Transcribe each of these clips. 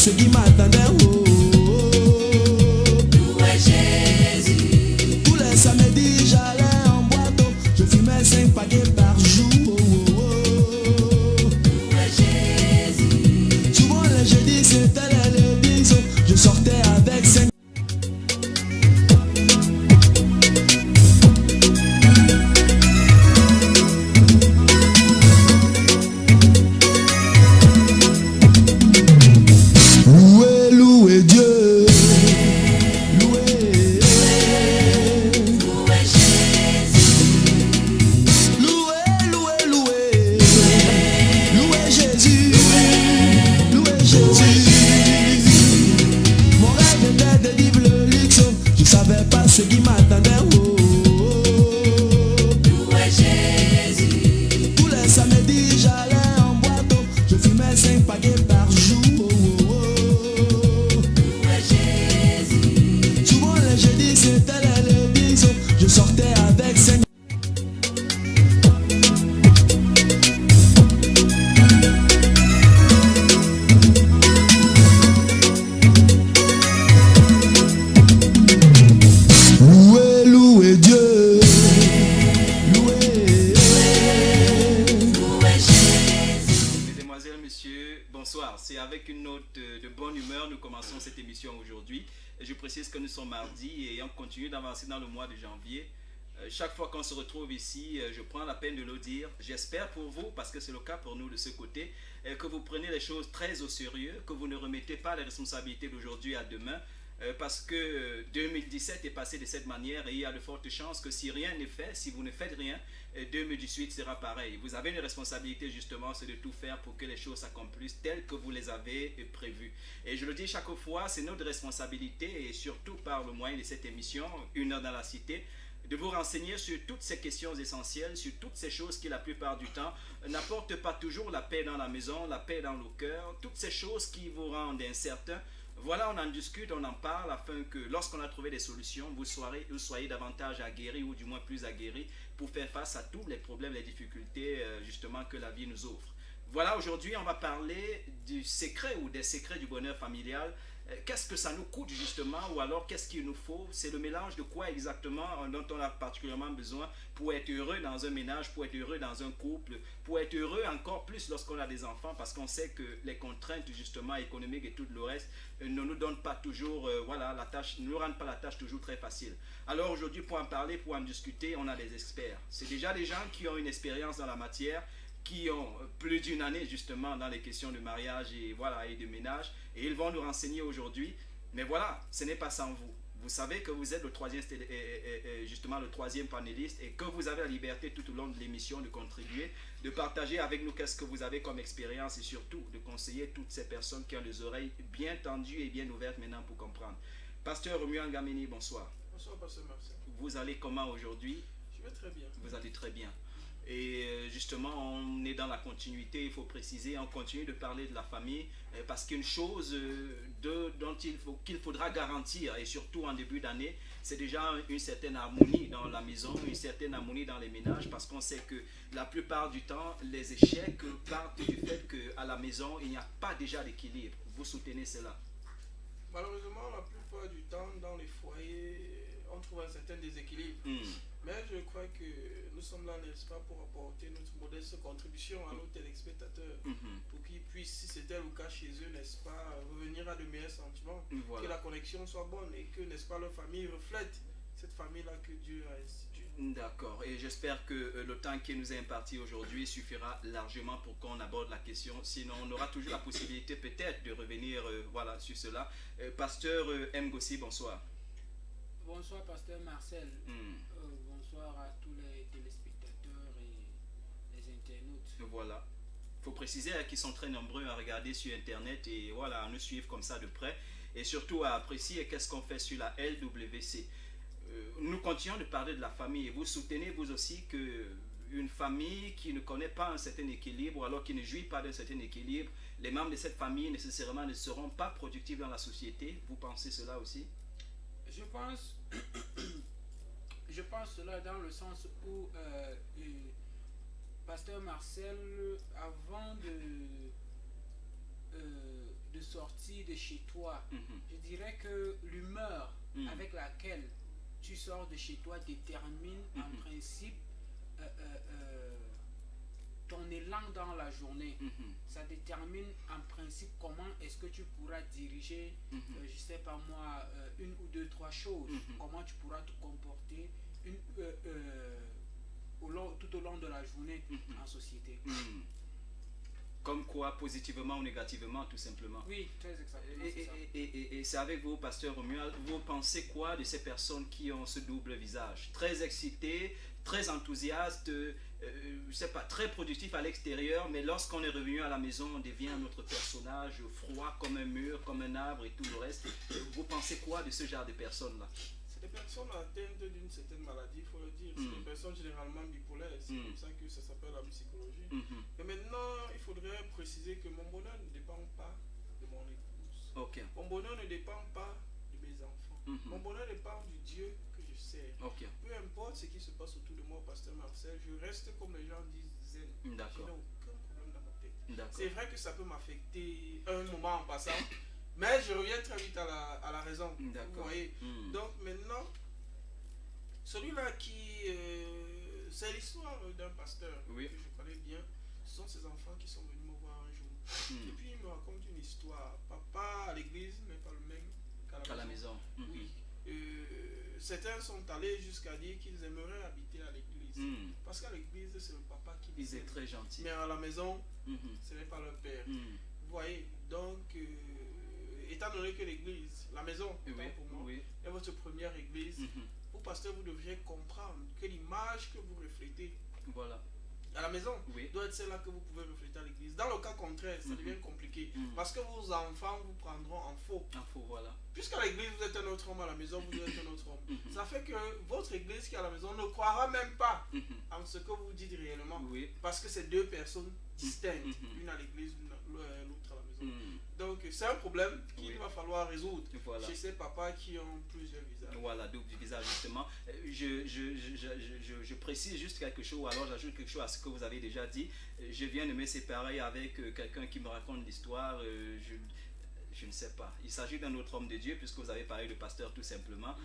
ce qui m'attendait. Oh, oh, oh. Louez Jésus. Tous les samedis, j'allais en boîte. Oh, je fumais 5 paquets par jour. Oh, oh, oh. Louez Jésus. Souvent les jeudis, c'était les bisous. Je sortais avec 5. Louez Dieu, louez Jésus. Louez Jésus, louez Jésus. Mon rêve était de vivre le luxe, je savais pas ce qui m'attendait. Oh, oh, oh. Louez Jésus. Tous les samedis, j'allais en boîte, je fumais 5 paquets par jour. Oh, oh, oh. Louez Jésus. Souvent les jeudis, c'était les bisous, je sortais avec 5. Louez Dieu, louez Jésus. Mesdemoiselles, messieurs, bonsoir. C'est avec une note de bonne humeur nous commençons cette émission aujourd'hui. Je précise que nous sommes mardi et on continue d'avancer dans le mois de janvier. Chaque fois qu'on se retrouve ici, je prends la peine de le dire. J'espère pour vous, parce que c'est le cas pour nous de ce côté, que vous prenez les choses très au sérieux, que vous ne remettez pas les responsabilités d'aujourd'hui à demain, parce que 2017 est passé de cette manière et il y a de fortes chances que si rien n'est fait, si vous ne faites rien, 2018 sera pareil. Vous avez une responsabilité justement, c'est de tout faire pour que les choses s'accomplissent telles que vous les avez prévues. Et je le dis chaque fois, c'est notre responsabilité et surtout par le moyen de cette émission, Une heure dans la cité, de vous renseigner sur toutes ces questions essentielles, sur toutes ces choses qui la plupart du temps n'apportent pas toujours la paix dans la maison, la paix dans le cœur, toutes ces choses qui vous rendent incertains. Voilà, on en discute, on en parle afin que lorsqu'on a trouvé des solutions, vous soyez davantage aguerris ou du moins plus aguerris pour faire face à tous les problèmes, les difficultés justement que la vie nous offre. Voilà, aujourd'hui on va parler du secret ou des secrets du bonheur familial. Qu'est-ce que ça nous coûte justement ou alors qu'est-ce qu'il nous faut? C'est le mélange de quoi exactement dont on a particulièrement besoin pour être heureux dans un ménage, pour être heureux dans un couple, pour être heureux encore plus lorsqu'on a des enfants parce qu'on sait que les contraintes justement économiques et tout le reste ne nous donnent pas toujours, voilà, la tâche, ne nous rendent pas la tâche toujours très facile. Alors aujourd'hui pour en parler, pour en discuter, on a des experts. C'est déjà des gens qui ont une expérience dans la matière, qui ont plus d'une année justement dans les questions de mariage et, voilà, et de ménage et ils vont nous renseigner aujourd'hui. Mais voilà, ce n'est pas sans vous. Vous savez que vous êtes justement le troisième panéliste et que vous avez la liberté tout au long de l'émission de contribuer, de partager avec nous qu'est-ce que vous avez comme expérience et surtout de conseiller toutes ces personnes qui ont les oreilles bien tendues et bien ouvertes maintenant pour comprendre. Pasteur Romuald Ngameni, bonsoir. Bonsoir, Pasteur Marcel. Vous allez comment aujourd'hui? Je vais très bien. Vous allez très bien. Et justement, on est dans la continuité, il faut préciser, on continue de parler de la famille parce qu'une chose qu'il faudra garantir, et surtout en début d'année, c'est déjà une certaine harmonie dans la maison, une certaine harmonie dans les ménages, parce qu'on sait que la plupart du temps, les échecs partent du fait qu'à la maison, il n'y a pas déjà d'équilibre. Vous soutenez cela? Malheureusement, la plupart du temps, dans les foyers, on trouve un certain déséquilibre. Mais je crois que nous sommes là, n'est-ce pas, pour apporter notre modeste contribution à nos téléspectateurs, pour qu'ils puissent, si c'était le cas chez eux, n'est-ce pas, revenir à de meilleurs sentiments, voilà. Que la connexion soit bonne et que, n'est-ce pas, leur famille reflète cette famille-là que Dieu a instituée. D'accord, et j'espère que le temps qui nous est imparti aujourd'hui suffira largement pour qu'on aborde la question, sinon on aura toujours la possibilité peut-être de revenir voilà, sur cela. Pasteur M. Gossi, bonsoir. Bonsoir Pasteur Marcel, bonsoir à tous les téléspectateurs et les internautes. Voilà, il faut préciser qu'ils sont très nombreux à regarder sur internet et voilà, à nous suivre comme ça de près et surtout à apprécier qu'est-ce qu'on fait sur la LWC. Nous continuons de parler de la famille et vous soutenez vous aussi que une famille qui ne connaît pas un certain équilibre ou alors qui ne jouit pas d'un certain équilibre, les membres de cette famille nécessairement ne seront pas productifs dans la société. Vous pensez cela aussi? Je pense cela dans le sens où Pasteur Marcel, avant de sortir sortir de chez toi, je dirais que l'humeur avec laquelle tu sors de chez toi détermine en principe ton élan dans la journée. Ça détermine en principe comment est-ce que tu pourras diriger, je sais pas moi, une ou deux, trois choses. Comment tu pourras te comporter tout au long de la journée en société. Comme quoi, positivement ou négativement, tout simplement. Oui, très exactement. c'est ça. Et c'est avec vous, pasteur Romuald, vous pensez quoi de ces personnes qui ont ce double visage? Très excités, très enthousiastes, je sais pas, très productifs à l'extérieur, mais lorsqu'on est revenu à la maison, on devient un autre personnage, froid comme un mur, comme un arbre et tout le reste. Vous pensez quoi de ce genre de personnes-là? C'est des personnes atteintes d'une certaine maladie, il faut le dire. C'est des personnes généralement bipolaires. C'est comme ça que ça s'appelle la psychologie. Et maintenant, il faudrait préciser que mon bonheur ne dépend pas de mon épouse. Ok. Mon bonheur ne dépend pas de mes enfants. Mon bonheur dépend du Dieu que je sers. Ok. Peu importe ce qui se passe autour de moi, pasteur Marcel, je reste comme les gens disent zen. Je n'ai D'accord. aucun problème dans ma tête. D'accord. C'est vrai que ça peut m'affecter un moment en passant, mais je reviens très vite à la raison. D'accord. Vous voyez. Donc maintenant, celui-là qui... c'est l'histoire d'un pasteur Oui. que je connais bien. Ce sont ses enfants qui sont venus me voir un jour. Et puis il me raconte une histoire. Papa à l'église, mais pas le même À la maison. Oui. Certains sont allés jusqu'à dire qu'ils aimeraient habiter à l'église. Parce qu'à l'église, c'est le papa qui Ils décide. étaient très gentils. Mais à la maison, ce n'est pas leur père. Vous voyez, donc, étant donné que l'église, la maison, Oui, tant pour moi, oui. est votre première église, vous, pasteur, vous devriez comprendre que l'image que vous reflétez Voilà. à la maison Oui. doit être celle-là que vous pouvez refléter à l'église. Dans le cas contraire, ça devient compliqué. Parce que vos enfants vous prendront en faux. Info, voilà. Puisqu'à l'église, vous êtes un autre homme, à la maison, vous êtes un autre homme. Ça fait que votre église qui est à la maison ne croira même pas en ce que vous dites réellement. Oui. Parce que c'est deux personnes distinctes, l'une à l'église, l'autre à la maison. Donc c'est un problème qu'il va falloir résoudre Voilà. chez ces papas qui ont plusieurs visages. Voilà, double visage justement. Je précise juste quelque chose, ou alors j'ajoute quelque chose à ce que vous avez déjà dit. Je viens de me séparer avec quelqu'un qui me raconte l'histoire. Je ne sais pas. Il s'agit d'un autre homme de Dieu, puisque vous avez parlé de pasteur tout simplement,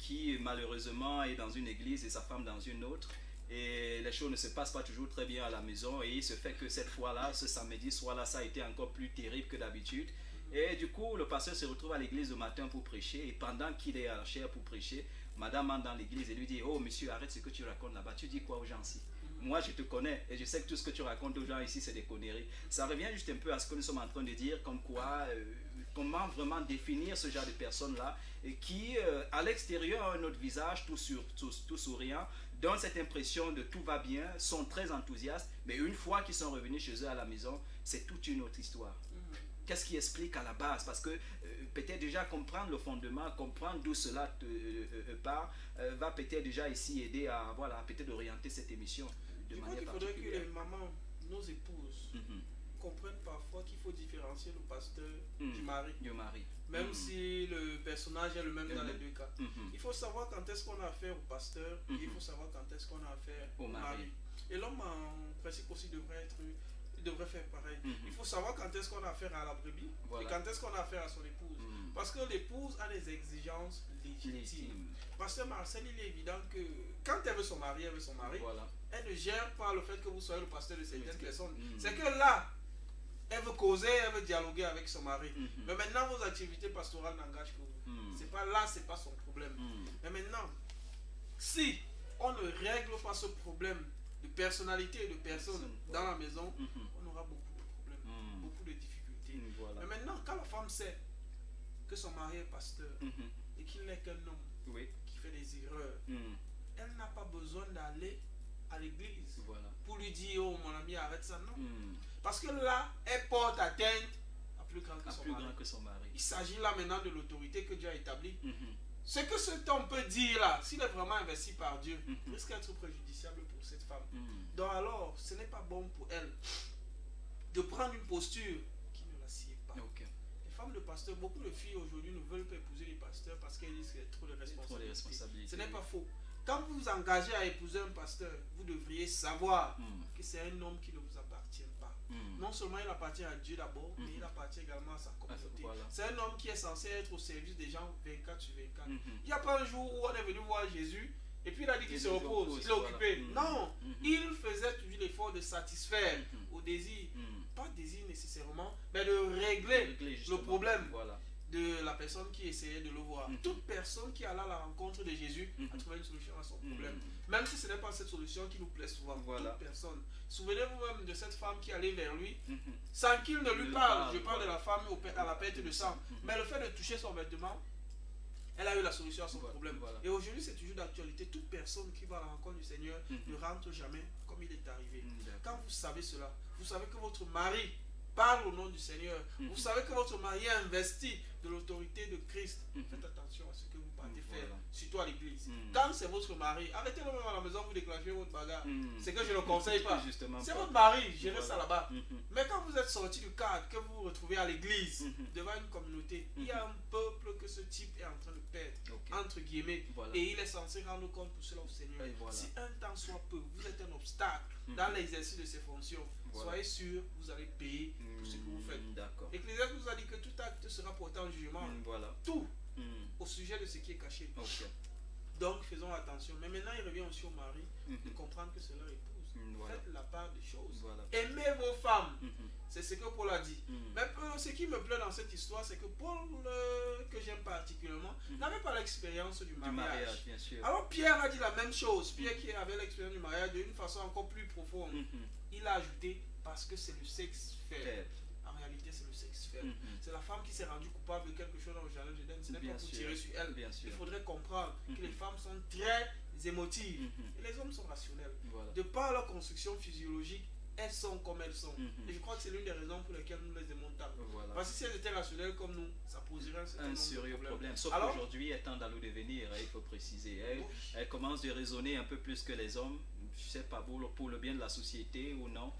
qui malheureusement est dans une église et sa femme dans une autre. Et les choses ne se passent pas toujours très bien à la maison. Et il se fait que cette fois-là, ce samedi soir-là, ça a été encore plus terrible que d'habitude. Et du coup, le pasteur se retrouve à l'église le matin pour prêcher. Et pendant qu'il est à la chaire pour prêcher, madame entre dans l'église et lui dit: oh monsieur, arrête ce que tu racontes là-bas. Tu dis quoi aux gens ici? Moi, je te connais et je sais que tout ce que tu racontes aux gens ici, c'est des conneries. Ça revient juste un peu à ce que nous sommes en train de dire, comme quoi, comment vraiment définir ce genre de personnes-là qui, à l'extérieur, ont un autre visage, tout souriant, donnent cette impression de tout va bien, sont très enthousiastes, mais une fois qu'ils sont revenus chez eux à la maison, c'est toute une autre histoire. Qu'est-ce qui explique à la base? Parce que peut-être déjà comprendre le fondement, comprendre d'où cela part, va peut-être déjà ici aider à voilà, peut-être orienter cette émission de Je crois manière qu'il faudrait que particulière. les mamans, nos épouses, comprennent parfois qu'il faut différencier le pasteur du mari. Du mari. Même si le personnage est le même dans les deux cas. Il faut savoir quand est-ce qu'on a affaire au pasteur et il faut savoir quand est-ce qu'on a affaire Au au mari. mari. Et l'homme en principe aussi devrait faire pareil. Il faut savoir quand est-ce qu'on a affaire à la brebis Voilà. et quand est-ce qu'on a affaire à son épouse. Parce que l'épouse a des exigences légitimes. Légitime. Pasteur Marcel, il est évident que quand elle veut son mari, elle veut son mari. Voilà. Elle ne gère pas le fait que vous soyez le pasteur de certaines Oui. personnes. C'est que là, elle veut causer, elle veut dialoguer avec son mari. Mais maintenant, vos activités pastorales n'engagent que vous. C'est pas là, c'est pas son problème. Mais maintenant, si on ne règle pas ce problème de personnalité et de personne dans la maison, on aura beaucoup de problèmes, beaucoup de difficultés. Voilà. Mais maintenant, quand la femme sait que son mari est pasteur et qu'il n'est qu'un homme Oui. qui fait des erreurs, elle n'a pas besoin d'aller à l'église Voilà. pour lui dire: oh mon ami, arrête ça. Non. Parce que là, elle porte atteinte à plus grand que son Plus mari. grand que son mari. Il s'agit là maintenant de l'autorité que Dieu a établie. Ce que cet homme peut dire là, s'il est vraiment investi par Dieu, risque d'être préjudiciable pour cette femme. Donc alors, ce n'est pas bon pour elle de prendre une posture qui ne l'assied pas. Ok. Les femmes de pasteurs, beaucoup de filles aujourd'hui ne veulent pas épouser les pasteurs parce qu'elles disent qu'il y a trop de responsabilités. Ce n'est pas faux. Quand vous vous engagez à épouser un pasteur, vous devriez savoir que c'est un homme qui ne vous appartient pas. Non non seulement il appartient à Dieu d'abord, mais il appartient également à sa communauté. Voilà. C'est un homme qui est censé être au service des gens 24 sur 24. Mhm. Il n'y a pas un jour où on est venu voir Jésus et puis il a dit qu'il Il se se repose, repose, il est occupé. voilà. Mhm. Non, Mhm. il faisait toujours l'effort de satisfaire Mhm. au désir, Mhm. pas désir nécessairement, mais de régler Régler, le justement. problème Voilà. de la personne qui essayait de le voir. Mhm. Toute personne qui alla à la rencontre de Jésus a Mhm. trouvé une solution à son Mhm. problème. Même si ce n'est pas cette solution qui nous plaît souvent. Voilà. Toute personne. Souvenez-vous même de cette femme qui allait vers lui Mhm. sans qu'il ne lui lui parle. parle, Je parle de voilà. la femme à la perte de sang. Mhm. Mais le fait de toucher son vêtement, elle a eu la solution à son Voilà, problème. voilà. Et aujourd'hui, c'est toujours d'actualité. Toute personne qui va à la rencontre du Seigneur Mhm. ne rentre jamais comme il est arrivé. Mhm, d'accord. Quand vous savez cela, vous savez que votre mari parle au nom du Seigneur. Mhm. Vous savez que votre mari est investi de l'autorité de Christ. Mhm. Faites attention à ce que vous partez faire, Voilà. surtout à l'église. Mhm. Quand c'est votre mari, arrêtez-le même à la maison, vous déclenchez votre bagarre. Mhm. C'est que je ne conseille pas. Justement C'est pas. votre mari, gérez Voilà. ça là-bas. Mhm. Mais quand vous êtes sorti du cadre, que vous vous retrouvez à l'église, Mhm. devant une communauté, il y a un peuple que ce type est en train de perdre, Ok. entre guillemets, Voilà. et il est censé rendre compte pour cela au Seigneur. Et voilà. Si un temps soit peu, vous êtes un obstacle Mhm. dans l'exercice de ses fonctions, Voilà. soyez sûr, vous allez payer pour ce que vous faites. Mhm. D'accord. Ecclésiaste nous a dit que tout acte sera porté en jugement, Mhm. Voilà. tout Mhm. au sujet de ce qui est caché. Ok. Donc faisons attention. Mais maintenant, il revient aussi au mari de Mhm. comprendre que c'est leur épouse. Mhm. Voilà. Faites la part des choses. Voilà. Aimez vos femmes. Mhm. C'est ce que Paul a dit. Mhm. Mais ce qui me plaît dans cette histoire, c'est que Paul, que j'aime particulièrement, Mhm. n'avait pas l'expérience du Du mariage. mariage, bien sûr. Alors Pierre a dit la même chose. Pierre qui avait l'expérience du mariage d'une façon encore plus profonde. Mhm. Il a ajouté parce que c'est le sexe faible. Faible. En réalité, c'est le sexe faible. Mhm. C'est la femme qui s'est rendue coupable de quelque chose dans le jardin d'Éden. Ce n'est Bien pas pour sûr. tirer sur elle. Bien sûr. Il faudrait comprendre que Mhm. les femmes sont très émotives Mhm. et les hommes sont rationnels. Voilà. De par leur construction physiologique, elles sont comme elles sont. Mhm. Et je crois que c'est l'une des raisons pour lesquelles nous les aimons tant. Voilà. Parce que si elles étaient rationnelles comme nous, ça poserait un certain Un nombre sérieux de problème. Sauf Alors, qu'aujourd'hui, étant dans le devenir, il faut préciser, oui, elle commence de raisonner un peu plus que les hommes. Je sais pas pour le bien de la société ou non.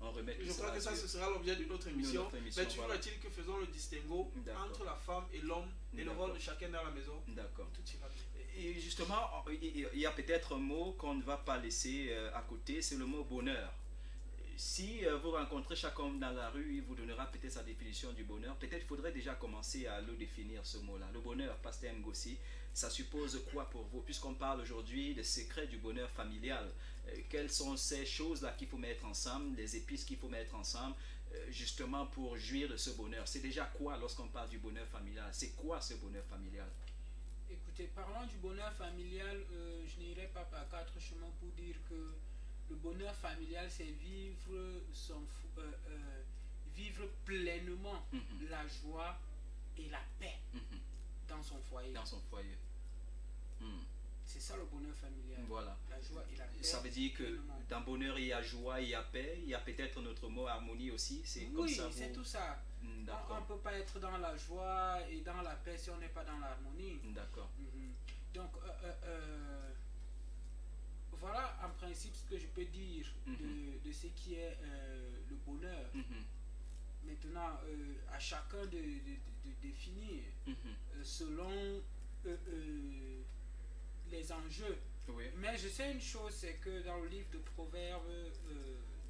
On remet tout je crois ça que à ça, Dieu. ce sera l'objet d'une autre émission. autre émission, Mais toujours voilà. est-il que faisons le distinguo D'accord. entre la femme et l'homme et le D'accord. rôle de chacun dans la maison. D'accord. Tout ira bien. Et justement, il y a peut-être un mot qu'on ne va pas laisser à côté, c'est le mot bonheur. Si vous rencontrez chaque homme dans la rue, il vous donnera peut-être sa définition du bonheur. Peut-être il faudrait déjà commencer à le définir, ce mot-là. Le bonheur, Pasteur Ngossi, ça suppose quoi pour vous? Puisqu'on parle aujourd'hui des secrets du bonheur familial. Quelles sont ces choses-là qu'il faut mettre ensemble, les épices qu'il faut mettre ensemble, justement pour jouir de ce bonheur? C'est déjà quoi lorsqu'on parle du bonheur familial? C'est quoi ce bonheur familial? Écoutez, parlant du bonheur familial, je n'irai pas par quatre chemins pour dire que le bonheur familial, c'est vivre pleinement Mhm. la joie et la paix Mhm. dans son foyer. Dans son foyer. Mhm. C'est ça le bonheur familial. Voilà. La joie et la paix. Ça veut dire que pleinement. dans bonheur, il y a joie, il y a paix, il y a peut-être notre mot harmonie aussi. C'est comme Oui, ça. c'est vous- tout ça. On D'accord. ne peut pas être dans la joie et dans la paix si on n'est pas dans l'harmonie. D'accord. Mhm. Donc, voilà en principe ce que je peux dire de ce qui est le bonheur. Mhm. Maintenant, à chacun de définir Mhm. selon les enjeux. Oui. Mais je sais une chose, c'est que dans le livre de Proverbes,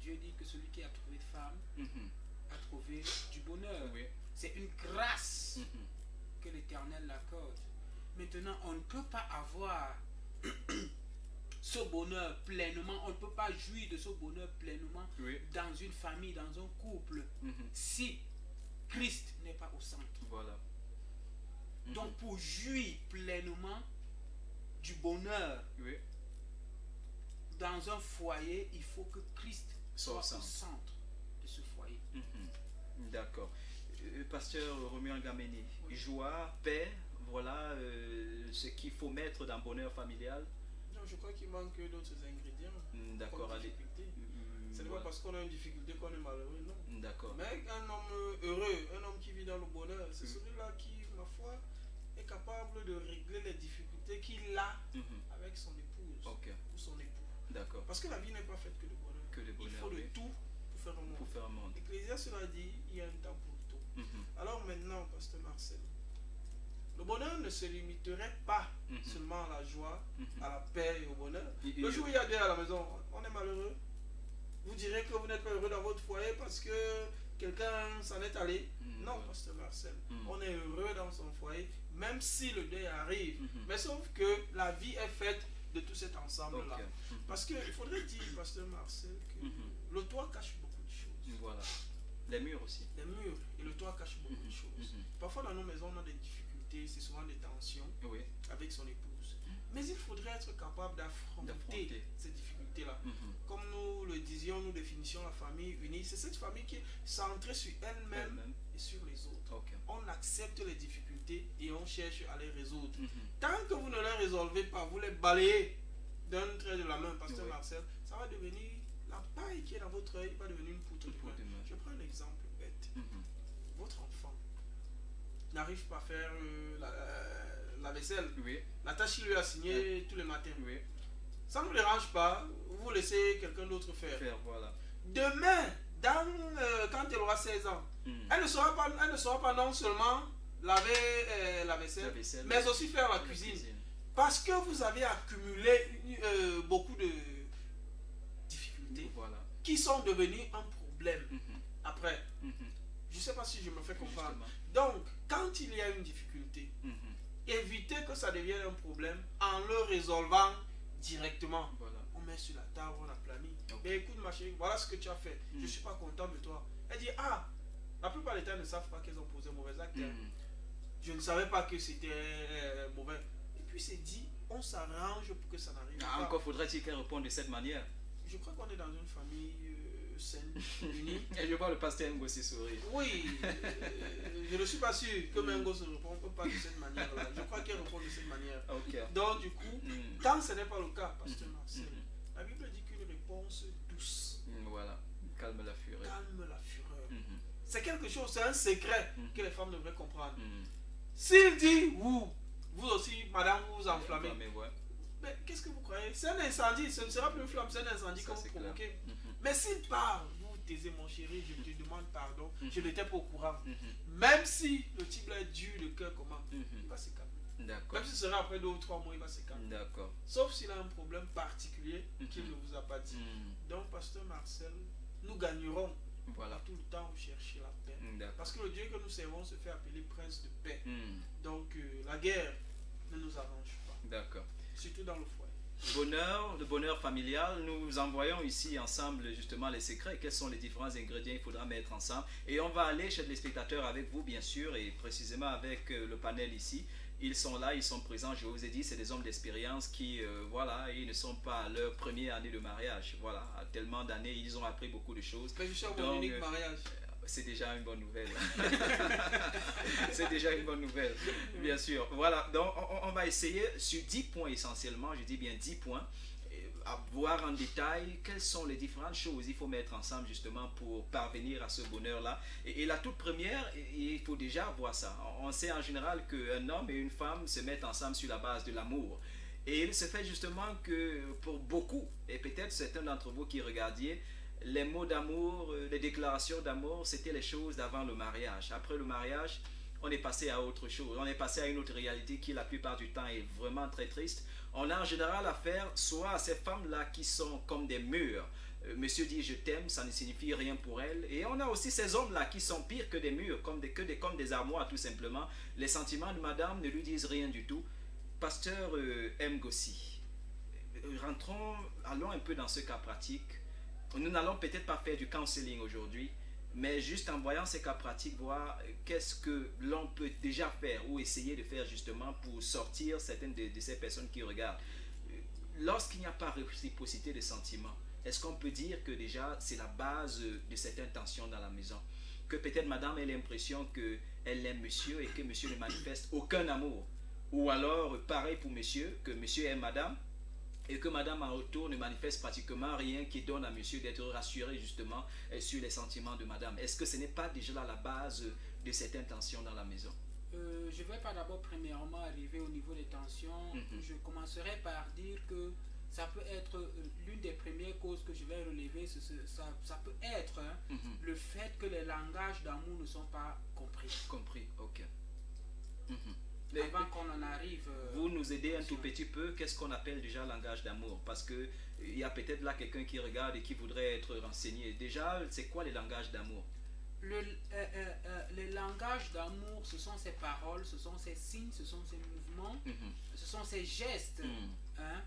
Dieu dit que celui qui a trouvé de femme Mhm. a trouvé du bonheur. Oui. C'est une grâce Mhm. que l'Éternel l'accorde. Maintenant, on ne peut pas avoir ce bonheur pleinement, on ne peut pas jouir de ce bonheur pleinement Oui. dans une famille, dans un couple, Mhm. si Christ n'est pas au centre. Voilà. Mhm. Donc, pour jouir pleinement du bonheur Oui. dans un foyer, il faut que Christ Soit soit au au centre. centre de ce foyer. Mhm. D'accord. Pasteur Romuald Gameni, Oui. joie, paix, voilà ce qu'il faut mettre dans bonheur familial. Non, je crois qu'il manque d'autres ingrédients. D'accord, Comme allez. difficulté. Ce n'est pas Voilà. parce qu'on a une difficulté qu'on est malheureux, non. D'accord. Mais un homme heureux, un homme qui vit dans le bonheur, c'est celui-là qui, ma foi, est capable de régler les difficultés qu'il a Mhm. avec son épouse Ok. ou son époux. D'accord. Parce que la vie n'est pas faite que de bonheur. Que de Il bonheur, faut de oui. tout pour faire un Pour monde. faire un monde. Ecclésiaste l'a dit, il y a un temps pour tout. Mhm. Alors maintenant, Pasteur Marcel, le bonheur ne se limiterait pas Mhm. seulement à la joie, Mhm. à la paix et au bonheur. Il- Le il- jour où il y a Dieu à la maison, on est malheureux. Vous direz que vous n'êtes pas heureux dans votre foyer parce que quelqu'un s'en est allé. Non, voilà. pasteur Marcel. Mm. On est heureux dans son foyer, même si le deuil arrive. Mhm. Mais sauf que la vie est faite de tout cet ensemble-là. Ok. Parce qu'il faudrait dire, pasteur Marcel, que Mhm. le toit cache beaucoup de choses. Voilà. Les murs aussi. Les murs et le toit cachent beaucoup de choses. Mhm. Parfois dans nos maisons, on a des difficultés, c'est souvent des tensions Oui. avec son épouse. Mais il faudrait être capable d'affronter D'affronter. ces difficultés-là. Mhm. Comme nous le disions, nous définissions la famille unie. C'est cette famille qui est centrée sur elle-même Elle-même. et sur les autres. Ok. On accepte les difficultés et on cherche à les résoudre. Mhm. Tant que vous ne les résolvez pas, vous les balayez d'un trait de la main, pasteur Oui. Marcel, ça va devenir la paille qui est dans votre œil, va devenir une poutre Une de poutre de main. main. Je prends un exemple bête. Mhm. Votre enfant n'arrive pas à faire la vaisselle, Oui. la tâche qu'il lui a signée tous les matins. Oui. Ça ne vous dérange pas, vous laissez quelqu'un d'autre faire. Faire, voilà. Demain, quand elle aura 16 ans, Mhm. elle ne saura pas non seulement laver la vaisselle, La vaisselle. mais aussi faire la La cuisine. cuisine. Parce que vous avez accumulé beaucoup de difficultés Voilà. qui sont devenues un problème Mhm. après. Mhm. Je ne sais pas si je me fais comprendre. Justement. Donc, quand il y a une difficulté, Mhm. évitez que ça devienne un problème en le résolvant directement. Voilà. On met sur la table, on aplanit. Ok. Mais écoute ma chérie, voilà ce que tu as fait. Je Mm. ne suis pas content de toi. Elle dit, ah, la plupart des temps ne savent pas qu'elles ont posé un mauvais acte. Mhm. Je ne savais pas que c'était mauvais. Et puis c'est dit, on s'arrange pour que ça n'arrive Ah, pas. encore faudrait-il qu'elle réponde de cette manière. Je crois qu'on est dans une famille saine, unie. Et je vois le pasteur Ngo sourire. Oui, je ne suis pas sûr que Mengo se réponde pas de cette manière-là. Je crois qu'elle répond de cette manière. Ok. Donc du coup, Mhm. quand ce n'est pas le cas, pasteur Mhm. Marcel, Mhm. la Bible dit qu'une réponse douce Voilà. Calme la fureur. calme la fureur. Mhm. C'est quelque chose, c'est un secret Mhm. que les femmes devraient comprendre. Mhm. S'il dit, vous aussi, madame, vous vous enflammez. Enflammé, ouais. Mais qu'est-ce que vous croyez? C'est un incendie, ce ne sera plus une flamme, c'est un incendie que Ça, vous c'est clair. provoquez. Mhm. Mais s'il parle, vous taisez mon chéri, je te demande pardon, Mhm. je n'étais pas au courant. Mhm. Même si le type là est dur, le cœur comment, il Mhm. va se calmer. D'accord. Même si ce sera après 2 ou 3 mois, il va se calmer. D'accord. Sauf s'il a un problème particulier Mhm. qu'il ne vous a pas dit. Mhm. Donc, pasteur Marcel, nous gagnerons Voilà. à tout le temps où chercher la paix. D'accord. Parce que le Dieu que nous servons se fait appeler prince de paix. Mhm. Donc, la guerre ne nous arrange pas, D'accord. surtout dans le foyer. Bonheur, le bonheur familial, nous envoyons ici ensemble justement les secrets, quels sont les différents ingrédients qu'il faudra mettre ensemble. Et on va aller chez les spectateurs avec vous bien sûr et précisément avec le panel ici. Ils sont là, ils sont présents, je vous ai dit, c'est des hommes d'expérience qui, voilà, ils ne sont pas à leur première année de mariage. Voilà, à tellement d'années, ils ont appris beaucoup de choses. Mais je suis à mon Donc, unique mariage. C'est déjà une bonne nouvelle. C'est déjà une bonne nouvelle, bien sûr. Voilà, donc on va essayer sur 10 points essentiellement, je dis bien 10 points, à voir en détail quelles sont les différentes choses qu'il faut mettre ensemble justement pour parvenir à ce bonheur-là. Et la toute première, il faut déjà voir ça. On sait en général qu'un homme et une femme se mettent ensemble sur la base de l'amour. Et il se fait justement que pour beaucoup, et peut-être certains d'entre vous qui regardiez, les mots d'amour, les déclarations d'amour, c'était les choses d'avant le mariage. Après le mariage, on est passé à autre chose. On est passé à une autre réalité qui, la plupart du temps, est vraiment très triste. On a en général affaire soit à ces femmes-là qui sont comme des murs. Monsieur dit je t'aime, ça ne signifie rien pour elle. Et on a aussi ces hommes-là qui sont pires que des murs, comme des armoires tout simplement. Les sentiments de madame ne lui disent rien du tout. Pasteur M. Gossi, allons un peu dans ce cas pratique. Nous n'allons peut-être pas faire du counseling aujourd'hui, mais juste en voyant ces cas pratiques, voir qu'est-ce que l'on peut déjà faire ou essayer de faire justement pour sortir certaines de ces personnes qui regardent. Lorsqu'il n'y a pas réciprocité de sentiments, est-ce qu'on peut dire que déjà c'est la base de certaines tensions dans la maison? Que peut-être madame ait l'impression qu'elle aime monsieur et que monsieur ne manifeste aucun amour. Ou alors pareil pour monsieur, que monsieur aime madame, et que madame en retour ne manifeste pratiquement rien qui donne à monsieur d'être rassuré justement sur les sentiments de madame. Est-ce que ce n'est pas déjà là la base de cette intention dans la maison? Je ne vais pas d'abord premièrement arriver au niveau des tensions. Je commencerai par dire que ça peut être l'une des premières causes que je vais relever, ça peut être le fait que les langages d'amour ne sont pas compris. Compris, ok. Avant qu'on en arrive... vous nous aidez un tout petit peu, qu'est-ce qu'on appelle déjà langage d'amour? Parce que il y a peut-être là quelqu'un qui regarde et qui voudrait être renseigné. Déjà, c'est quoi les langages d'amour? Le ce sont ces paroles, ce sont ces signes, ce sont ces mouvements, ce sont ces gestes hein,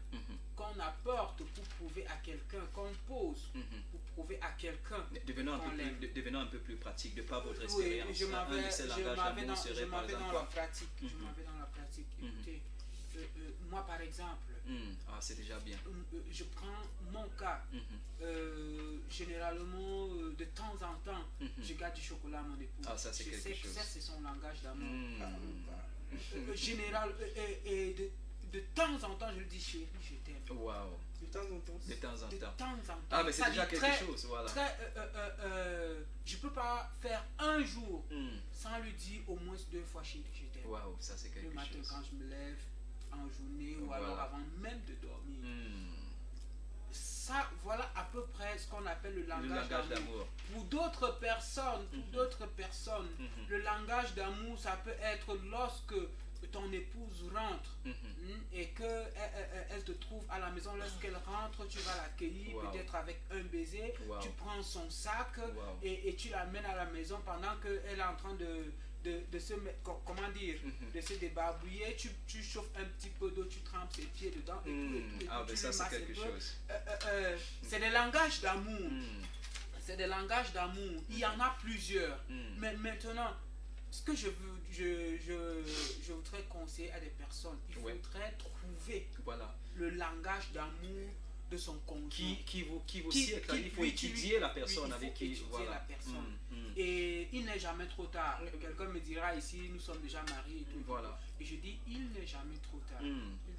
qu'on apporte pour prouver à quelqu'un, qu'on pose pour prouver à quelqu'un qu'on l'aime. Devenons un peu plus pratique, de par votre Oui, expérience. je m'avais dans, la pratique. Écoutez, moi par exemple, c'est déjà bien. Je prends mon cas. Généralement, de temps en temps, je garde du chocolat à mon époux. Ça, c'est quelque chose. Ça, c'est son langage d'amour. Général, et de temps en temps, je lui dis chérie, je t'aime. Waouh. De temps en temps. De temps en De temps. temps en temps. Ah, mais c'est Ça déjà dit quelque chose, voilà. Je peux pas faire un jour sans lui dire au moins 2 fois chérie, je t'aime. Waouh, ça c'est quelque Le matin chose. quand je me lève, en journée ou alors avant même de dormir. Ça, voilà à peu près ce qu'on appelle le langage d'amour. Pour d'autres personnes, le langage d'amour, ça peut être lorsque ton épouse rentre et qu'elle te trouve à la maison. Lorsqu'elle rentre, tu vas l'accueillir peut-être avec un baiser. Tu prends son sac et tu l'amènes à la maison pendant qu'elle est en train de se mettre, comment dire, de se débarbouiller. Tu chauffes un petit peu d'eau, tu trempes ses pieds dedans et tu ça le c'est masses quelque un peu. chose. C'est des langages d'amour. C'est des langages d'amour. Il y en a plusieurs. Mais maintenant, ce que je voudrais conseiller à des personnes, il faudrait trouver le langage d'amour de son conjoint. Qui vous sied, il faut étudier la personne avec qui. La personne. Et il n'est jamais trop tard. Quelqu'un me dira ici, nous sommes déjà mariés et tout. Voilà. Et je dis, il n'est jamais trop tard. Il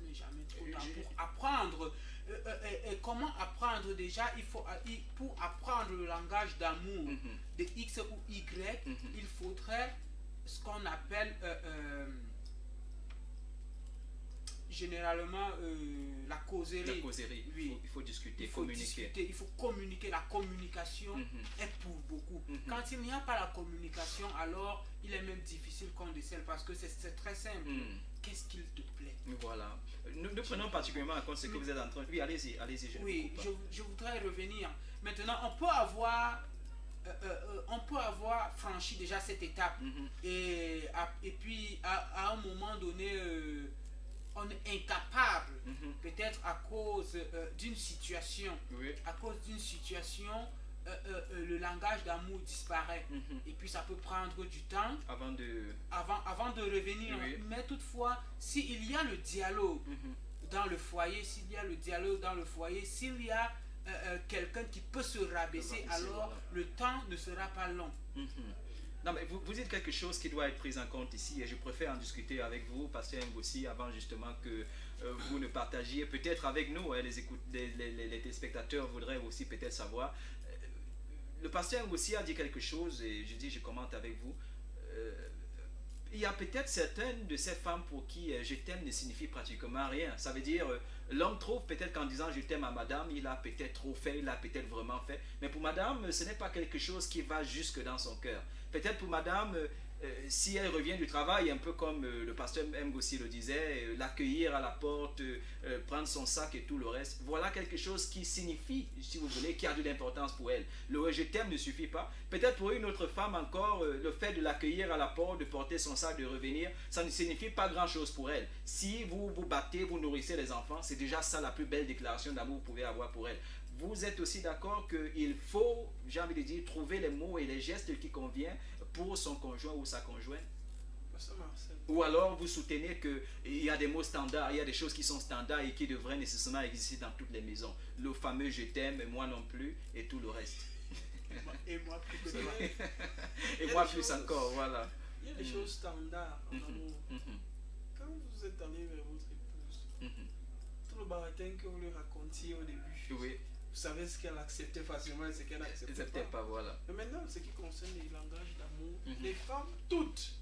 n'est jamais trop tard pour apprendre. Et comment apprendre déjà? Pour apprendre le langage d'amour de X ou Y, il faudrait ce qu'on appelle généralement la causerie. La causerie. Oui. Il faut discuter, Il faut communiquer. Il faut communiquer. La communication est pour beaucoup. Quand il n'y a pas la communication, alors il est même difficile qu'on décèle parce que c'est très simple. Qu'est-ce qu'il te plaît? Voilà. Nous prenons particulièrement en compte ce que vous êtes en train de... Oui, allez-y, je voudrais revenir. Maintenant, on peut avoir franchi déjà cette étape et puis à un moment donné on est incapable peut-être à cause d'une situation le langage d'amour disparaît et puis ça peut prendre du temps avant de revenir. Mais toutefois, s'il y a le dialogue dans le foyer, s'il y a quelqu'un qui peut se rabaisser, alors le temps ne sera pas long. Non, mais vous dites quelque chose qui doit être pris en compte ici et je préfère en discuter avec vous, Pasteur Ngossi, avant justement que vous ne partagiez peut-être avec nous, les téléspectateurs voudraient aussi peut-être savoir. Le Pasteur Ngossi a dit quelque chose et je commente avec vous. Il y a peut-être certaines de ces femmes pour qui je t'aime ne signifie pratiquement rien. Ça veut dire, l'homme trouve peut-être qu'en disant je t'aime à madame, il a peut-être trop fait, il a peut-être vraiment fait. Mais pour madame, ce n'est pas quelque chose qui va jusque dans son cœur. Peut-être pour madame, si elle revient du travail, un peu comme le pasteur Ngossi le disait, l'accueillir à la porte, prendre son sac et tout le reste, voilà quelque chose qui signifie, si vous voulez, qui a de l'importance pour elle. Le je t'aime ne suffit pas. Peut-être pour une autre femme encore, le fait de l'accueillir à la porte, de porter son sac, de revenir, ça ne signifie pas grand-chose pour elle. Si vous vous battez, vous nourrissez les enfants, c'est déjà ça la plus belle déclaration d'amour que vous pouvez avoir pour elle. Vous êtes aussi d'accord qu'il faut, j'ai envie de dire, trouver les mots et les gestes qui conviennent pour son conjoint ou sa conjointe? Ou alors vous soutenez qu'il y a des mots standards, il y a des choses qui sont standards et qui devraient nécessairement exister dans toutes les maisons. Le fameux je t'aime, moi non plus, et tout le reste. Et moi plus que toi. Et moi plus encore, voilà. Il y a des choses standards en amour. Quand vous êtes allé vers votre épouse, tout le baratin que vous lui racontiez au début, vous savez ce qu'elle acceptait facilement et ce qu'elle n'acceptait pas. Voilà. Mais maintenant, ce qui concerne les langages d'amour, les femmes, toutes,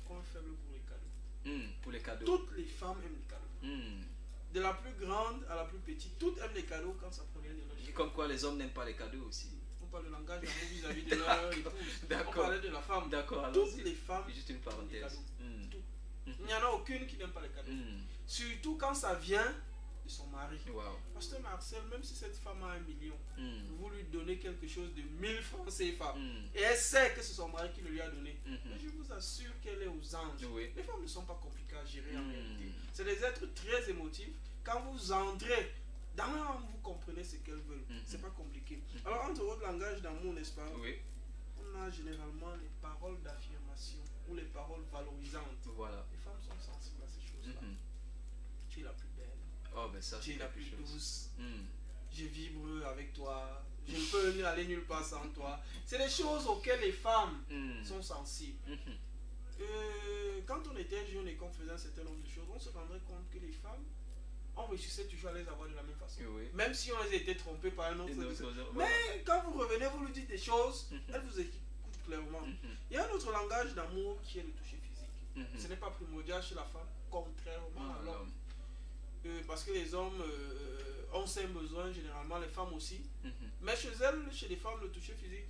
ont un faible pour les cadeaux. Pour les cadeaux. Toutes les femmes aiment les cadeaux. De la plus grande à la plus petite, toutes aiment les cadeaux quand ça provient de leur chérie. Comme quoi les hommes n'aiment pas les cadeaux aussi. On parle de langage d'amour vis-à-vis de leur épouse. On parlait de la femme. D'accord. Toutes les femmes juste une parenthèse. aiment les cadeaux. Il n'y en a aucune qui n'aime pas les cadeaux. Surtout quand ça vient de son mari. Wow. Pasteur Marcel, même si cette femme a 1 million, Mm. vous lui donnez quelque chose de 1000 francs CFA, Mm. et elle sait que c'est son mari qui le lui a donné, Mhm. mais je vous assure qu'elle est aux anges. Oui. Les femmes ne sont pas compliquées à gérer en Mm. réalité. C'est des êtres très émotifs. Quand vous entrez dans l'âme, vous comprenez ce qu'elles veulent. Mhm. C'est pas compliqué. Alors, entre autres langages d'amour, n'est-ce pas, Oui. on a généralement les paroles d'affirmation ou les paroles valorisantes. Voilà. Les femmes sont sensibles à ces choses-là. Mhm. Tu es la plus belle, Oh, ben ça, tu c'est es la quelque plus chose. douce, Mm. je vibre avec toi, je ne peux aller nulle part sans toi. C'est des choses auxquelles les femmes Mm. sont sensibles. Mhm. Quand on était jeune et qu'on faisait un certain nombre de choses, on se rendrait compte que les femmes, on réussissait toujours à les avoir de la même façon. Oui. Même si on les était trompés par un autre. Et donc, Mais voilà. quand vous revenez, vous lui dites des choses, Mhm. elle vous écoute clairement. Mhm. Il y a un autre langage d'amour qui est le toucher physique. Mhm. Ce n'est pas primordial chez la femme, contrairement à Ah, l'homme. Parce que les hommes ont ces besoins, généralement les femmes aussi. Mhm. Mais chez elles, chez les femmes, le toucher physique,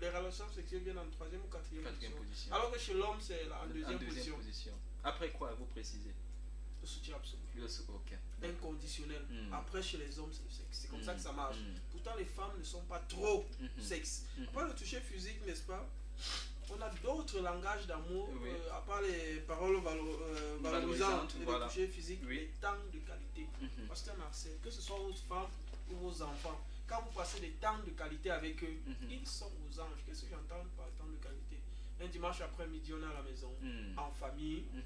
les relations sexuelles viennent en 3e ou 4e Quatrième position. position. Alors que chez l'homme, c'est en En 2e deuxième position. Après quoi, vous précisez? Le soutien absolu. Ok. Inconditionnel. Mm. Après, chez les hommes, c'est le sexe. C'est comme ça que ça marche. Mm. Pourtant, les femmes ne sont pas trop Mhm. sexe. Mhm. Après le toucher physique, n'est-ce pas, on a d'autres langages d'amour, Oui. à part les paroles valorisantes Valorisantes, et voilà. le toucher physique, Oui. les temps de qualité. Mhm. Pasteur Marcel, que ce soit votre femme ou vos enfants, quand vous passez des temps de qualité avec eux, Mhm. ils sont aux anges. Qu'est-ce que j'entends par temps de qualité? Un dimanche après-midi, on est à la maison, Mm. en famille, Mhm.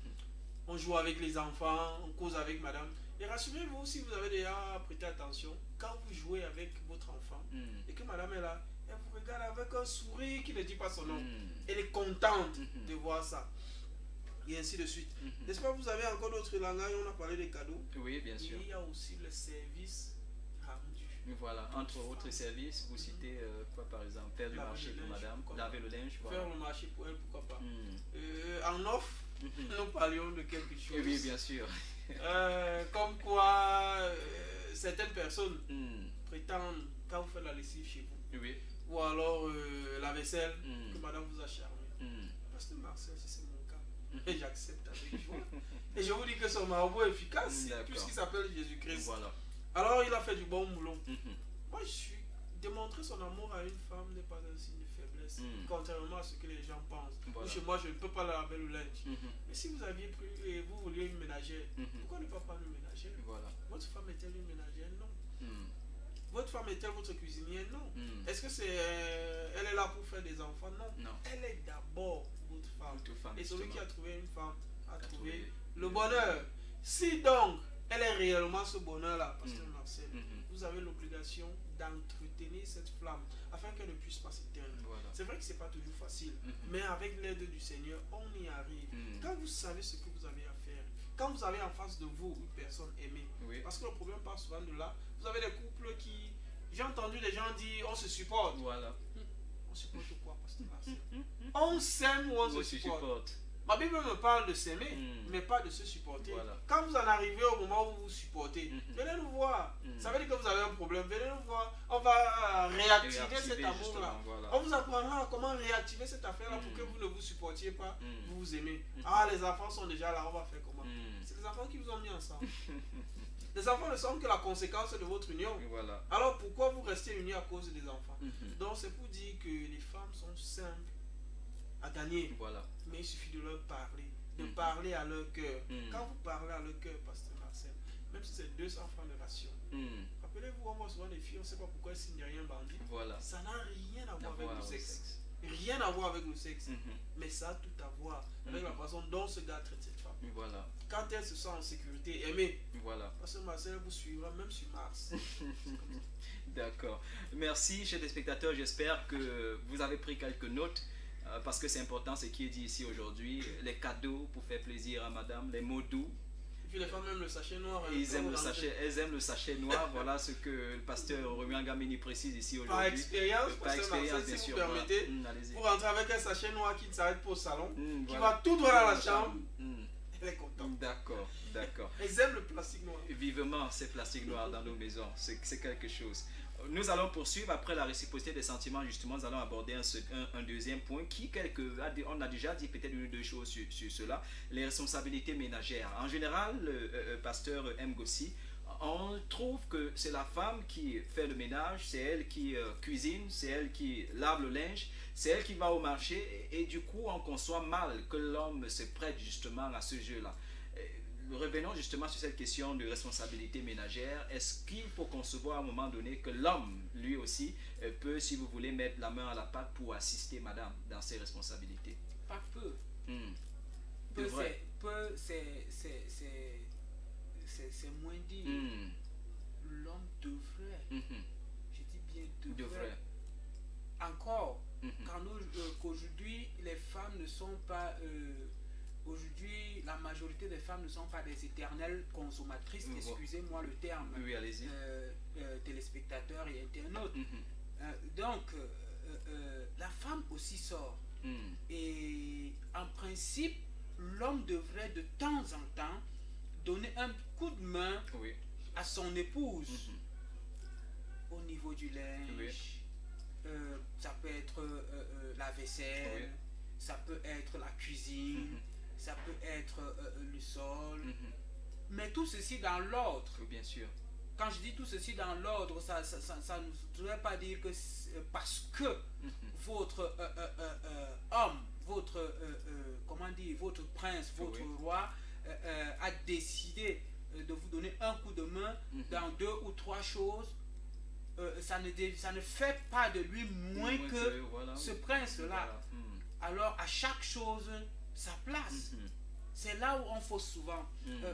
on joue avec les enfants, on cause avec madame. Et rassurez-vous, si vous avez déjà prêté attention, quand vous jouez avec votre enfant Mm. et que madame est là, elle vous regarde avec un sourire qui ne dit pas son nom. Mm. Elle est contente Mhm. de voir ça. Et ainsi de suite. Mhm. N'est-ce pas, vous avez encore d'autres langages, on a parlé des cadeaux. Oui, bien sûr. Il y a aussi le service rendu. Voilà, entre autres services, vous citez quoi par exemple? Faire du Laver marché le pour linge, madame, pourquoi laver le linge, voilà. Faire le marché pour elle, pourquoi pas. Mm. En offre, Mhm. nous parlions de quelque chose. Oui, bien sûr. Comme quoi, certaines personnes Mm. prétendent, quand vous faites la lessive chez vous, Oui. ou alors la vaisselle, Mm. que madame vous a charmé. Mm. Pasteur Marcel, si c'est mon cas, Mhm. et j'accepte avec joie. Et je vous dis que son marabout est efficace, D'accord. puisqu'il s'appelle Jésus-Christ. Voilà. Alors il a fait du bon moulon. Mhm. Moi, je suis. Démontrer son amour à une femme n'est pas un signe de faiblesse, Mm. contrairement à ce que les gens pensent. Voilà. Ou chez moi, je ne peux pas laver le linge. Mhm. Mais si vous aviez pris et vous vouliez une ménagère, Mhm. pourquoi ne pas prendre une ménagère? Voilà. Votre femme est-elle une ménagère? Non. Mm. Votre femme est-elle votre cuisinière? Non. Mm. Est-ce que elle est là pour faire des enfants? Non. Non. Elle est d'abord votre femme. Toute femme, Et celui justement. qui a trouvé une femme a trouvé trouvé le bonheur. Si donc elle est réellement ce bonheur-là, Pasteur Mm. Marcel, Mhm. vous avez l'obligation d'entretenir cette flamme afin qu'elle ne puisse pas s'éteindre. Voilà. C'est vrai que c'est pas toujours facile, Mhm. mais avec l'aide du Seigneur, on y arrive. Mm. Quand vous savez ce que vous avez à faire, quand vous avez en face de vous une personne aimée, Oui. parce que le problème part souvent de là, vous avez des couples qui, j'ai entendu des gens dire, on se supporte. Voilà. On supporte quoi, Pasteur Marcel? On s'aime ou on On se se supporte? supporte. Ma Bible me parle de s'aimer, Mm. mais pas de se supporter. Voilà. Quand vous en arrivez au moment où vous vous supportez, Mhm. venez nous voir. Mm. Ça veut dire que vous avez un problème. Venez nous voir. On va réactiver Réactiver, cet amour-là. justement, voilà. On vous apprendra comment réactiver cette affaire-là pour Mm. que vous ne vous supportiez pas, Mm. vous vous aimez. Mhm. Ah, les enfants sont déjà là, on va faire comment? Mm. C'est les enfants qui vous ont mis ensemble. Les enfants ne sont que la conséquence de votre union. Voilà. Alors pourquoi vous restez unis à cause des enfants? Mhm. Donc c'est pour dire que les femmes sont simples à gagner. Voilà. Mais il suffit de leur parler, de Mhm. parler à leur cœur. Mhm. Quand vous parlez à leur cœur, Pasteur Marcel, même si c'est 200 francs de ration, Mm. rappelez-vous, on voit souvent des filles, on ne sait pas pourquoi elles signent rien bandit. Voilà. Ça n'a rien à voir avec D'avoir le au sexe. Rien à voir avec le sexe. Mhm. Mais ça a tout à voir avec la façon dont ce gars traite cette femme. Voilà. Quand elle se sent en sécurité, aimée, Voilà. Pasteur Marcel vous suivra même sur Mars. D'accord. Merci, chers spectateurs. J'espère que vous avez pris quelques notes parce que c'est important ce qui est dit ici aujourd'hui. Les cadeaux pour faire plaisir à madame, les mots doux. Et puis les femmes aiment le sachet noir. Et ils aiment le dans sachet, elles aiment le sachet noir. Voilà ce que le pasteur Romuald Gamini précise ici Par aujourd'hui. expérience, Par Pasteur expérience, Marcel, bien si sûr. vous permettez, Voilà. Allez-y. pour rentrer avec un sachet noir qui ne s'arrête pas au salon, qui Voilà. va tout droit dans la chambre, Mm. elle est contente. D'accord, d'accord. Elles aiment le plastique noir. Vivement ces plastiques noirs dans nos maisons, c'est quelque chose. Nous allons poursuivre après la réciprocité des sentiments. Justement, nous allons aborder un deuxième point qui, on a déjà dit peut-être une ou deux choses sur cela, les responsabilités ménagères. En général, pasteur M. Gossi, on trouve que c'est la femme qui fait le ménage, c'est elle qui cuisine, c'est elle qui lave le linge, c'est elle qui va au marché et du coup on conçoit mal que l'homme se prête justement à ce jeu-là. Revenons justement sur cette question de responsabilité ménagère. Est-ce qu'il faut concevoir à un moment donné que l'homme, lui aussi, peut, si vous voulez, mettre la main à la pâte pour assister madame dans ses responsabilités? Pas peu. C'est vrai. Peu, c'est moins dit. L'homme devrait, je dis bien devrait. Encore, qu'aujourd'hui, les femmes ne sont pas... aujourd'hui, la majorité des femmes ne sont pas des éternelles consommatrices, excusez-moi le terme, oui, allez-y. Téléspectateurs et internautes. Donc, la femme aussi sort. Et en principe, l'homme devrait de temps en temps donner un coup de main à son épouse au niveau du linge. Ça peut être la vaisselle, ça peut être la cuisine, ça peut être le sol, mais tout ceci dans l'ordre. Bien sûr. Quand je dis tout ceci dans l'ordre, ça ne devrait pas dire que parce que votre homme, votre comment dire, votre prince, votre roi a décidé de vous donner un coup de main dans 2 ou 3 choses, ça ne fait pas de lui moins que ce prince-là. Alors à chaque chose sa place. C'est là où on fausse souvent,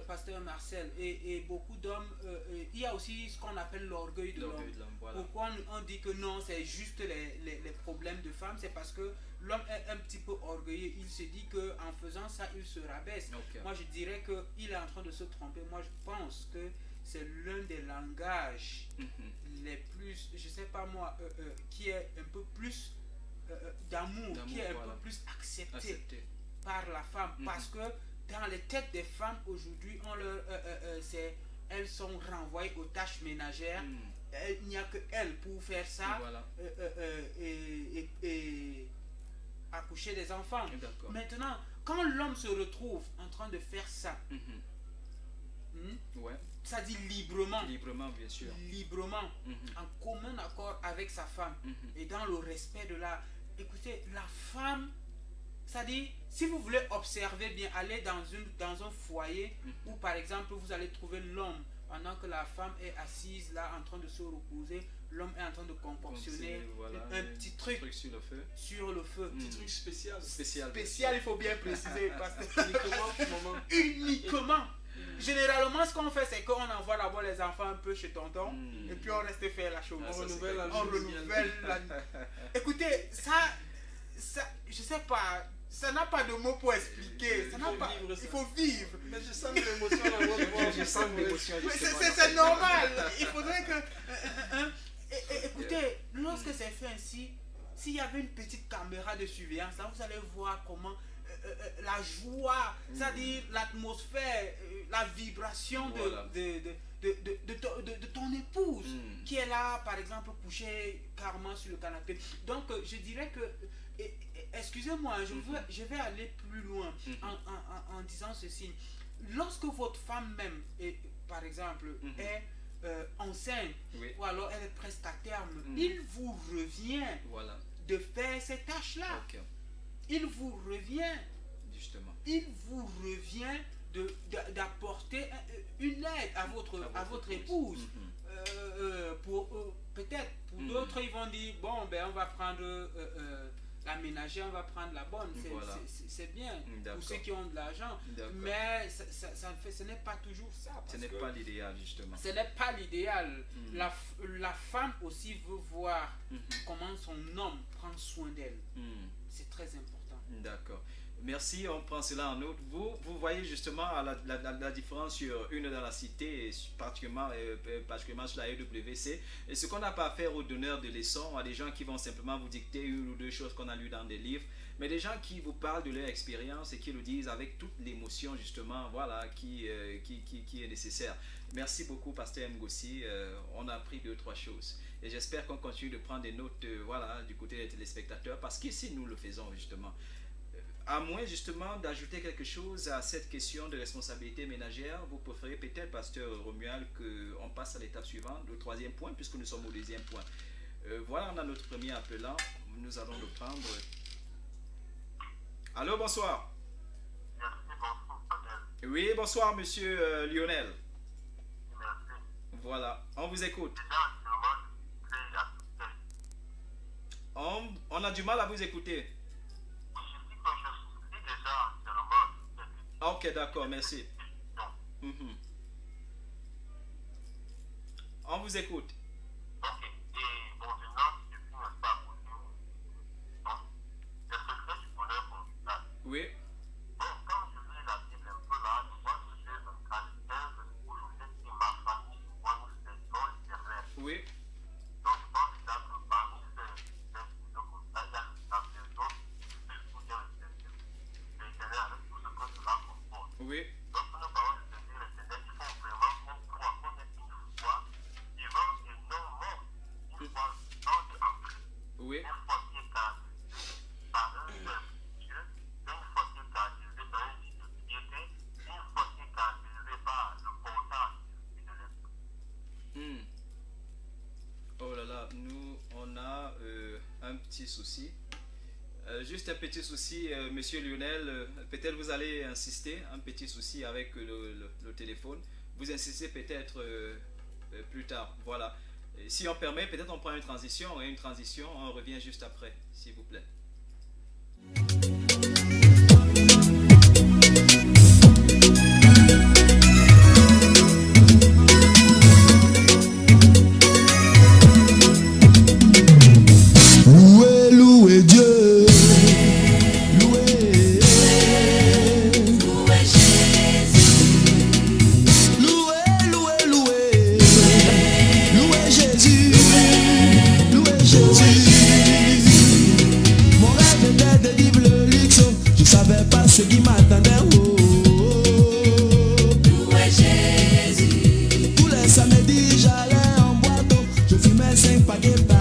pasteur Marcel, et beaucoup d'hommes, il y a aussi ce qu'on appelle l'orgueil de l'homme. Pourquoi on dit que non, c'est juste les problèmes de femmes? C'est parce que l'homme est un petit peu orgueilleux. Il se dit qu'en faisant ça, il se rabaisse. Moi, je dirais qu'il est en train de se tromper. Moi, je pense que c'est l'un des langages les plus, je sais pas moi, qui est un peu plus d'amour, qui est un peu plus accepté par la femme, parce que dans les têtes des femmes aujourd'hui, elles sont renvoyées aux tâches ménagères. Il n'y a que elles pour faire ça et accoucher des enfants. Maintenant, quand l'homme se retrouve en train de faire ça, ça dit librement, bien sûr, en commun accord avec sa femme et dans le respect de la... Écoutez, la femme, ça dit, si vous voulez observer bien, allez dans un foyer où par exemple vous allez trouver l'homme pendant que la femme est assise là en train de se reposer, l'homme est en train de confectionner un petit truc sur le feu. Petit truc spécial, il faut bien préciser, parce que uniquement. Généralement, ce qu'on fait, c'est qu'on envoie d'abord les enfants un peu chez tonton et puis on reste faire la chose. On renouvelle la... Écoutez, ça, je sais pas, ça n'a pas de mots pour expliquer. Il faut vivre. Mais je sens l'émotion dans votre voix. Je sens l'émotion. C'est normal. Il faudrait que... écoutez, lorsque c'est fait ainsi, s'il y avait une petite caméra de surveillance, là, vous allez voir comment... la joie, c'est-à-dire l'atmosphère, la vibration de ton épouse qui est là, par exemple, couchée carrément sur le canapé. Donc, je dirais que, excusez-moi, je vais aller plus loin en disant ceci. Lorsque votre femme même, par exemple, est enceinte, ou alors elle est presque à terme, il vous revient de faire ces tâches-là. Il vous revient, il vous revient d'apporter une aide à votre épouse. Peut-être pour d'autres, ils vont dire bon, ben on va prendre la ménagère, on va prendre la bonne. C'est bien pour ceux qui ont de l'argent, mais ce n'est pas toujours ça. Ce n'est pas l'idéal, justement. Ce n'est pas l'idéal. La femme aussi veut voir comment son homme prend soin d'elle. C'est très important. D'accord. Merci, on prend cela en note. Vous voyez justement la différence sur une dans la cité, particulièrement sur la EWC. Et ce qu'on n'a pas à faire aux donneurs de leçons, à des gens qui vont simplement vous dicter une ou deux choses qu'on a lues dans des livres, mais des gens qui vous parlent de leur expérience et qui le disent avec toute l'émotion justement, voilà, qui est nécessaire. Merci beaucoup, Pasteur Ngossi. On a appris 2-3 choses. Et j'espère qu'on continue de prendre des notes voilà, du côté des téléspectateurs, parce qu'ici, nous le faisons justement. à moins justement d'ajouter quelque chose à cette question de responsabilité ménagère, vous préférez peut-être, pasteur Romuald, qu'on passe à l'étape suivante, le troisième point, puisque nous sommes au deuxième point. Voilà, on a notre premier appelant. Nous allons le prendre. Allô, bonsoir. Oui, bonsoir, monsieur Lionel. Voilà, on vous écoute. On a du mal à vous écouter. Ok, d'accord, merci. On vous écoute. Oui. Oui. Oui. Oui. Oh là là, nous on a un petit souci. Juste un petit souci, monsieur Lionel, peut-être vous allez insister, un petit souci avec le téléphone. Vous insistez peut-être plus tard. Voilà. Et si on permet, peut-être on prend une transition, on revient juste après, s'il vous plaît. Louez Dieu. Ce qui m'attendait, oh, Louez Jésus. tous les samedis j'allais en boîte, je fumais 5 paquets.